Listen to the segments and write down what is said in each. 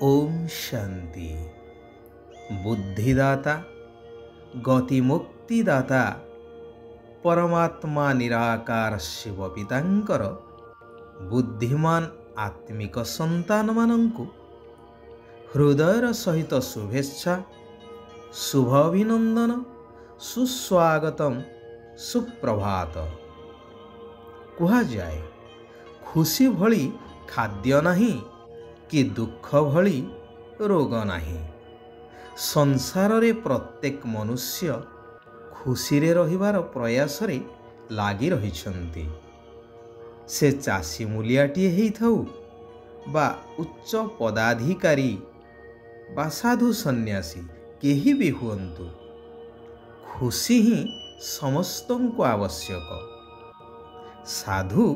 ओम शांति। बुद्धिदाता गतिमुक्तिदाता परमात्मा निराकार शिव पितांकर बुद्धिमान आत्मिक संतान मानंकु हृदयर सहित शुभेच्छा शुभ अभिनंदन सुस्वागतम सुप्रभात। कुहा जाए खुशी भली खाद्य नहीं कि दुख भली रोग नहीं। संसार रे प्रत्येक मनुष्य खुशी रे रहिबार प्रयास रे लागी रहिछंती। से चासी मूलियाटिए हेइथाउ बा उच्च पदाधिकारी बा साधु सन्यासी केही भी हुअन्तु, खुशी ही समस्तंको आवश्यक। साधु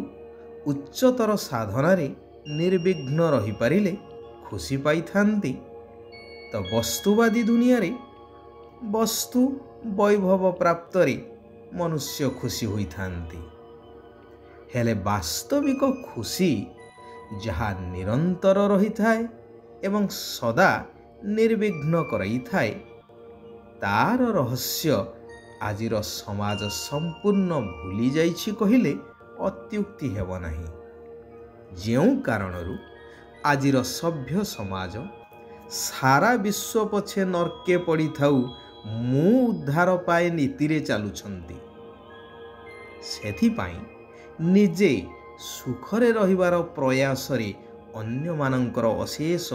उच्चतर साधना रे निर्विघ्न रही पारिले खुशी पाई थांती, तो वस्तुवादी दुनिया रे वस्तु वैभव प्राप्त रे मनुष्य खुशी होई थांती। हेले वास्तविक खुशी जहा निरंतर रही थाए एवं सदा निर्विघ्न कराई थाए, तार रहस्य आजिर समाज संपूर्ण भूली जाइछि कहिले अत्युक्ति हेब नाही। जेउ कारणरू आजिर सभ्य समाज सारा विश्व पछे नरके पड़ी थाउ मु उद्धार पाए नीतिरे चालुछंती। सेथि पाई निजे सुखरे रहिबार प्रयास रे अन्य मानंकर अशेष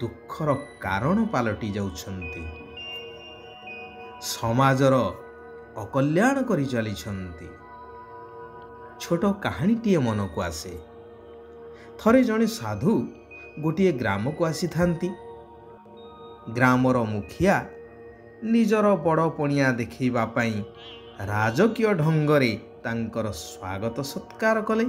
दुखर कारण पालटी जाउछंती। समाजर अकल्याण करि चलिछंती। छोट कहानीटिए मन को आसे। थरे जने साधु गोटिए ग्राम को आसी थांती। ग्रामर मुखिया निजर बड़ पणिया देखैबा पई राजकीय ढंगरे तांकर स्वागत सत्कार कले।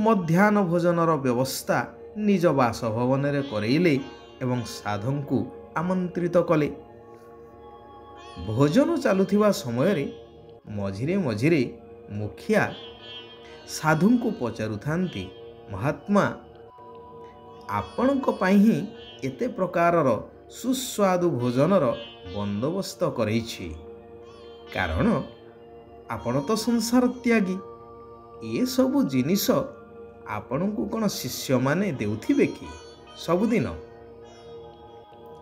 मध्याह्न भोजनर व्यवस्था निज बासभवन रे करैले एवं साधुंकु आमंत्रित कले। भोजन चालुथिबा समय रे मझिरे मझिरे मुखिया साधुंकु पचारुथांती, महात्मा आपणक पाई ही एते प्रकारर सुस्वादु भोजनर बंदोबस्त करैछि, कारण आपण तो संसार त्यागी। ये सबु जिनिस आपणकु कोन शिष्य माने देउथिबे कि सबुदिन?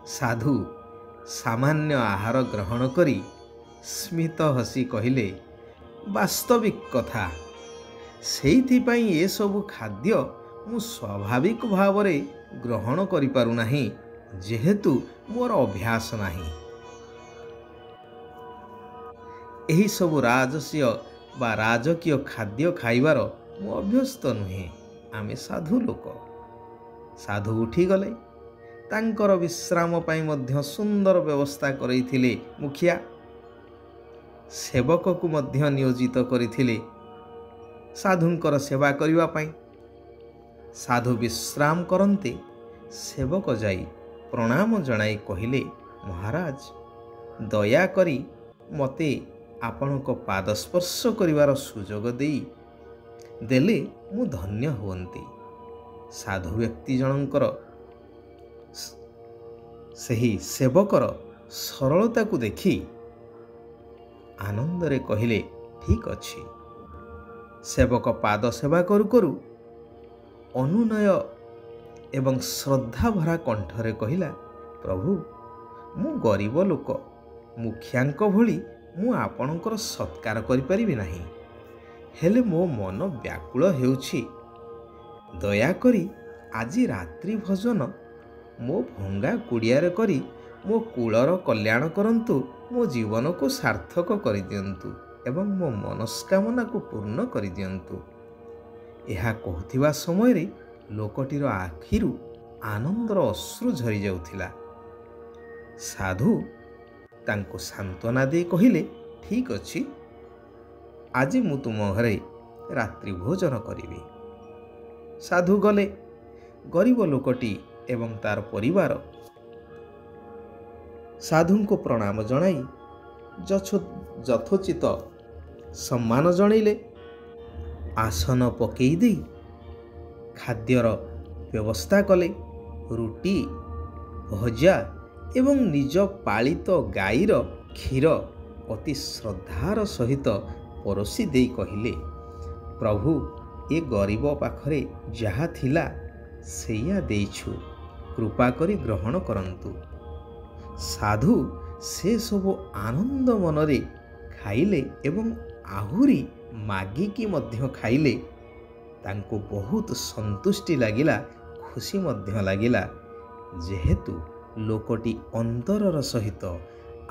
साधु सामान्य आहार ग्रहण करी स्मित हसी कहिले, वास्तविक कथा। सेइथिपाई ए सबु खाद्य मु स्वाभाविक भावरे ग्रहण करि पारु नाही, जेहेतु मोर अभ्यास नाही। एही सबु राजस्य बा राजकीय खाद्य खाइबार मु अभ्यस्त नुहे। आमे साधु लोक। साधु उठी गले। तांकर विश्राम पाई मध्य सुंदर व्यवस्था करैथिले मुखिया। सेवक को मध्य नियोजित करिथिले साधुंकर सेवा करिबा पाई। साधु विश्राम करन्ते सेवक जाई प्रणाम जणाई कहिले, महाराज दया करी मते आपणक पाद स्पर्श करिवार सुजोग देले मु धन्य हुअन्ती। साधु व्यक्ति जनंकर सही सेवकर सरलता को देखी आनंदरे कहिले, ठीक अछि। सेवक पाद सेवा करू करू अनुनय एवं श्रद्धा भरा कंठरे कहिला, प्रभु मु गरीब लोक, मुखियांक भली मु आपणकर सत्कार करि परिबि नाही, हेले मो मन व्याकुल हेउछि। दया करी आजि रात्रि भोजन मो भंगा कुड़ियारे करी मो कुलर कल्याण करंतु, मो जीवन को सार्थक करि दियंतु एवं मो मनस्कामना को पूर्ण करि दियंतु। एहा कहथिबा समय रे लोकटीर आखिरु आनंदर अश्रु झरी जाउथिला। साधु तांको सांत्वना दे कहिले, ठीक अछि, आज मु तुम घरे रात्रि भोजन करिबी। साधु गले। गरीब लोकटी एवं तार परिवार साधु को प्रणाम जणाई यथोचित सम्मान जणैले। आसन पकई दे खाद्यर ବ୍ୟବସ୍ଥା କଲେ। ରୁଟି, ଭଜା ଏବଂ ନିଜ ପାଳିତ ଗାଈର କ୍ଷୀର ଅତି ଶ୍ରଦ୍ଧାର ସହିତ ପରଷି ଦେଇ କହିଲେ, ପ୍ରଭୁ, ଏ ଗରିବ ପାଖରେ ଯାହା ଥିଲା ସେଇଆ ଦେଇଛୁ, କୃପା କରି ଗ୍ରହଣ କରନ୍ତୁ। ସାଧୁ ସେସବୁ ଆନନ୍ଦ ମନରେ ଖାଇଲେ ଏବଂ ଆହୁରି ମାଗିକି ମଧ୍ୟ ଖାଇଲେ। ତାଙ୍କୁ ବହୁତ ସନ୍ତୁଷ୍ଟି ଲାଗିଲା, ଖୁସି ମଧ୍ୟ ଲାଗିଲା, ଯେହେତୁ ଲୋକଟି ଅନ୍ତରର ସହିତ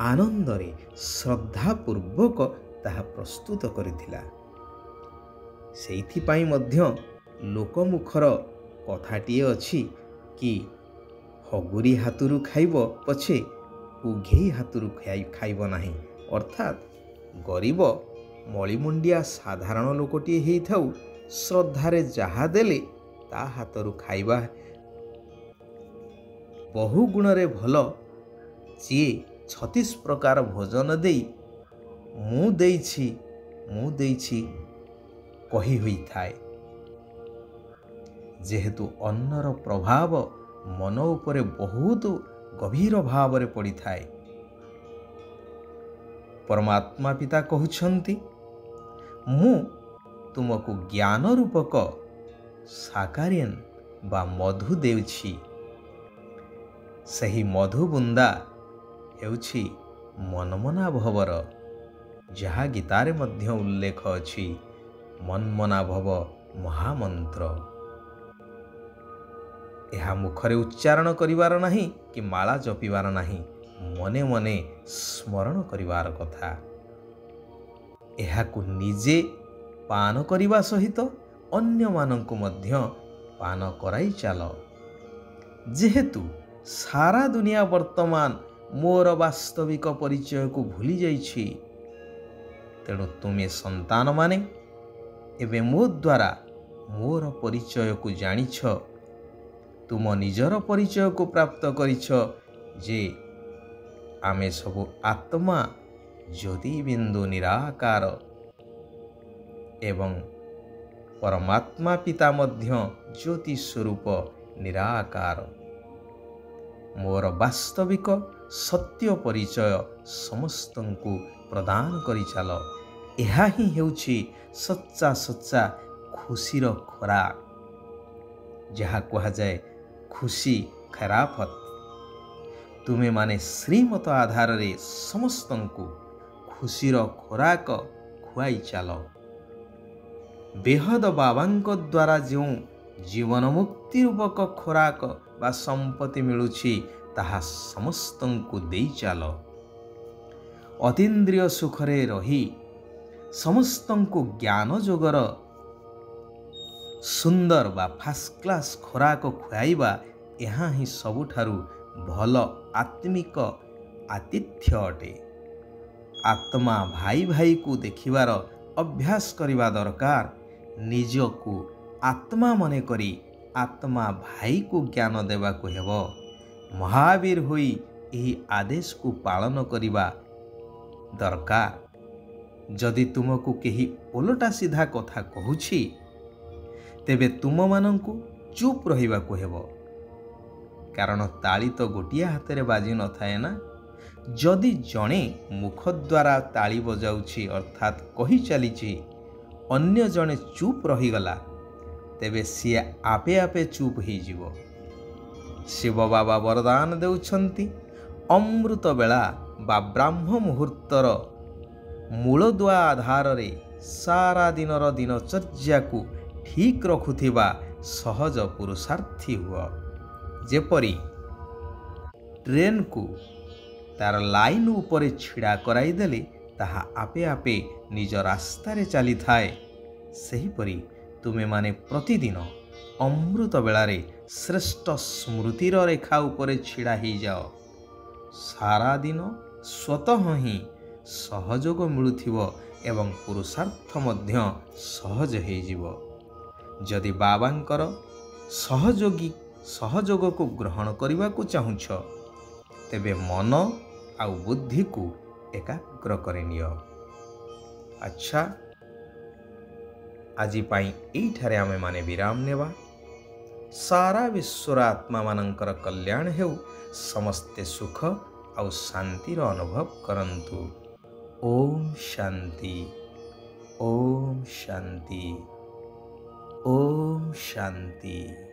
ଆନନ୍ଦରେ ଶ୍ରଦ୍ଧାପୂର୍ବକ ତାହା ପ୍ରସ୍ତୁତ କରିଥିଲା। ସେଇଥିପାଇଁ ମଧ୍ୟ ଲୋକମୁଖର କଥାଟିଏ ଅଛି କି ହଗୁରି ହାତରୁ ଖାଇବ ପଛେ ଉଘେଇ ହାତରୁ ଖାଇବ ନାହିଁ। ଅର୍ଥାତ୍ ଗରିବ ମଳିମୁଣ୍ଡିଆ ସାଧାରଣ ଲୋକଟିଏ ହେଇଥାଉ, ଶ୍ରଦ୍ଧାରେ ଯାହା ଦେଲେ ତା ହାତରୁ ଖାଇବା ବହୁ ଗୁଣରେ ଭଲ। ଯିଏ 36 ପ୍ରକାର ଭୋଜନ ଦେଇ ମୁଁ ଦେଇଛି କହି ହୋଇଥାଏ। ଯେହେତୁ ଅନ୍ନର ପ୍ରଭାବ ମନ ଉପରେ ବହୁତ ଗଭୀର ଭାବରେ ପଡ଼ିଥାଏ। ପରମାତ୍ମା ପିତା କହୁଛନ୍ତି, ମୁଁ ତୁମକୁ ଜ୍ଞାନ ରୂପକ ସାକାରିନ୍ ବା ମଧୁ ଦେଉଛି। ସେହି ମଧୁ ବୁନ୍ଦା ହେଉଛି ମନ୍ମନା ଭବର, ଯାହା ଗୀତାରେ ମଧ୍ୟ ଉଲ୍ଲେଖ ଅଛି। ମନ୍ମନା ଭବ ମହାମନ୍ତ୍ର। ଏହା ମୁଖରେ ଉଚ୍ଚାରଣ କରିବାର ନାହିଁ କି ମାଳା ଜପିବାର ନାହିଁ, ମନେ ମନେ ସ୍ମରଣ କରିବାର କଥା। ଏହାକୁ ନିଜେ ପାନ କରିବା ସହିତ ଅନ୍ୟମାନଙ୍କୁ ମଧ୍ୟ ପାନ କରାଇ ଚାଲ। ଯେହେତୁ ସାରା ଦୁନିଆ ବର୍ତ୍ତମାନ ମୋର ବାସ୍ତବିକ ପରିଚୟକୁ ଭୁଲି ଯାଇଛି, ତେଣୁ ତୁମେ ସନ୍ତାନମାନେ ଏବେ ମୋ ଦ୍ୱାରା ମୋର ପରିଚୟକୁ ଜାଣିଛ। ତୁମ ନିଜର ପରିଚୟକୁ ପ୍ରାପ୍ତ କରିଛ ଯେ ଆମେ ସବୁ ଆତ୍ମା, ଜ୍ୟୋତିବିନ୍ଦୁ ନିରାକାର ଏବଂ ପରମାତ୍ମା ପିତା ମଧ୍ୟ ଜ୍ୟୋତି ସ୍ୱରୂପ ନିରାକାର। ମୋର ବାସ୍ତବିକ ସତ୍ୟ ପରିଚୟ ସମସ୍ତଙ୍କୁ ପ୍ରଦାନ କରିଚାଲ। ଏହା ହିଁ ହେଉଛି ସଚ୍ଚା ଖୁସିର ଖୋରାକ, ଯାହା କୁହାଯାଏ ଖୁସି ଖେରାଫତ। ତୁମେମାନେ ଶ୍ରୀମତ ଆଧାରରେ ସମସ୍ତଙ୍କୁ ଖୁସିର ଖୋରାକ ଖୁଆଇ ଚାଲ। ବେହଦ ବାବାଙ୍କ ଦ୍ୱାରା ଯେଉଁ ଜୀବନ ମୁକ୍ତି ରୂପକ ଖୋରାକ ବା ସମ୍ପତ୍ତି ମିଳୁଛି, ତାହା ସମସ୍ତଙ୍କୁ ଦେଇ ଚାଲ। ଅତୀନ୍ଦ୍ରିୟ ସୁଖରେ ରହି ସମସ୍ତଙ୍କୁ ଜ୍ଞାନ ଯୋଗର ସୁନ୍ଦର ବା ଫାର୍ଷ୍ଟ କ୍ଲାସ୍ ଖୋରାକ ଖୁଆଇବା, ଏହା ହିଁ ସବୁଠାରୁ ଭଲ ଆତ୍ମିକ ଆତିଥ୍ୟ ଅଟେ। ଆତ୍ମା ଭାଇକୁ ଦେଖିବାର ଅଭ୍ୟାସ କରିବା ଦରକାର। ନିଜକୁ ଆତ୍ମା ମନେକରି ଆତ୍ମା ଭାଇକୁ ଜ୍ଞାନ ଦେବାକୁ ହେବ। ମହାବୀର ହୋଇ ଏହି ଆଦେଶକୁ ପାଳନ କରିବା ଦରକାର। ଯଦି ତୁମକୁ କେହି ଓଲଟା ସିଧା କଥା କହୁଛି, ତେବେ ତୁମମାନଙ୍କୁ ଚୁପ୍ ରହିବାକୁ ହେବ। କାରଣ ତାଳି ତ ଗୋଟିଏ ହାତରେ ବାଜି ନଥାଏ ନା। ଯଦି ଜଣେ ମୁଖ ଦ୍ୱାରା ତାଳି ବଜାଉଛି ଅର୍ଥାତ୍ କହି ଚାଲିଛି, ଅନ୍ୟ ଜଣେ ଚୁପ୍ ରହିଗଲା, ତେବେ ସିଏ ଆପେ ଆପେ ଚୁପ୍ ହେଇଯିବ। ଶିବ ବାବା ବରଦାନ ଦେଉଛନ୍ତି, ଅମୃତ ବେଳା ବା ବ୍ରାହ୍ମ ମୁହୂର୍ତ୍ତର ମୂଳଦୁଆ ଆଧାରରେ ସାରା ଦିନର ଦିନଚର୍ଯ୍ୟାକୁ ଠିକ୍ ରଖୁଥିବା ସହଜ ପୁରୁଷାର୍ଥୀ ହୁଅ। ଯେପରି ଟ୍ରେନ୍କୁ ତାର ଲାଇନ୍ ଉପରେ ଛିଡ଼ା କରାଇଦେଲେ ତାହା ଆପେ ଆପେ ନିଜ ରାସ୍ତାରେ ଚାଲିଥାଏ, ସେହିପରି ତୁମେମାନେ ପ୍ରତିଦିନ ଅମୃତ ବେଳାରେ ଶ୍ରେଷ୍ଠ ସ୍ମୃତିର ରେଖା ଉପରେ ଛିଡ଼ା ହେଇଯାଅ। ସାରା ଦିନ ସ୍ୱତଃ ହିଁ ସହଯୋଗ ମିଳୁଥିବ ଏବଂ ପୁରୁଷାର୍ଥ ମଧ୍ୟ ସହଜ ହେଇଯିବ। ଯଦି ବାବାଙ୍କର ସହଯୋଗକୁ ଗ୍ରହଣ କରିବାକୁ ଚାହୁଁଛ, ତେବେ ମନ ଆଉ ବୁଦ୍ଧିକୁ ଏକାଗ୍ର କରିନିଅ। ଆଚ୍ଛା, ଆଜି ପାଇଁ ଏଇଠାରେ ଆମେମାନେ ବିରାମ ନେବା। सारा विश्वर आत्मा मानकर कल्याण हेउ समस्ते सुख आउ शांतिर अनुभव करंतु। ओम शांति, ओम शांति, ओम शांति।